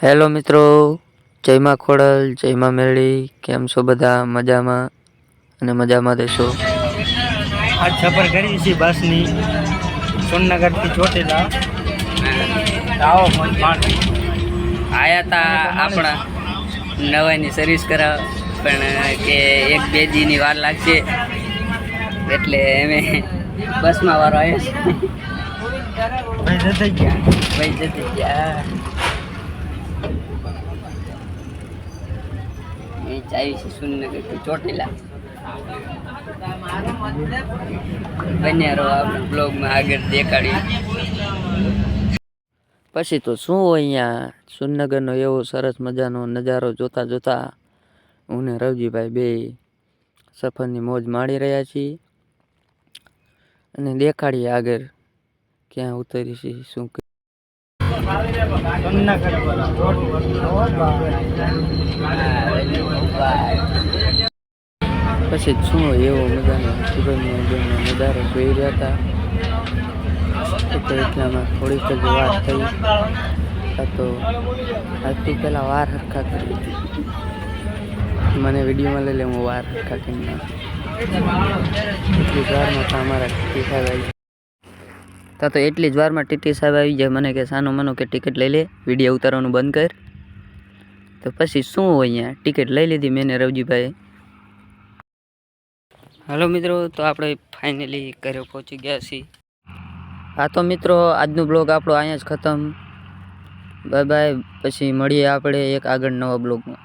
Hello મિત્રો, જય માં ખોડલ, જય માં મેળી. કેમ છો બધા? મજામાં અને મજામાં દેશો. આજ સફર કરી છે બસની સોનનગરથી ચોટીલા. આવો આયા તા આપણા નવાની સર્વિસ કરાવ, પણ કે 1-2 દીની વાર લાગશે એટલે અમે બસમાં વારો આવ્યો છે. ભાઈ જતી ગયા ચાવી છે સુનનગરથી ચોટીલા. બન્યા રહો આપણે બ્લોગમાં આગળ દેખાડી. પછી તો શું હોય અહીંયા સુરનગરનો એવો સરસ મજાનો નજારો જોતા જોતા હું ને રવજીભાઈ બે સફરની મોજ માણી રહ્યા છીએ અને દેખાડીએ આગળ ક્યાં ઉતરી છે શું. પછી શું એવો મજાનો સુગંધનો નજારો જોઈ રહ્યા હતા. એટલામાં થોડીક જ વાત થઈ તો આજથી પહેલાં વાર હરખા કરી મને વિડીયોમાં લઈ લે, હું વાર હરખા કરી એટલી જ વારમાં તો અમારા ટીટી સાહેબ આવી તો એટલી જ વારમાં ટીટી સાહેબ આવી જાય. મને કે સાનું મનો કે ટિકિટ લઈ લે, વિડીયો ઉતારવાનું બંધ કર. તો પછી શું હોય અહીંયા ટિકિટ લઈ લીધી મેં ને રવજીભાઈ. હાલો મિત્રો, તો આપણે ફાઇનલી ઘરે પહોંચી ગયા છીએ. હા તો મિત્રો, આજનો બ્લોગ આપણો અહીંયા જ ખતમ. Bye bye. પછી મળીએ આપણે એક આગળ નવા બ્લોગમાં.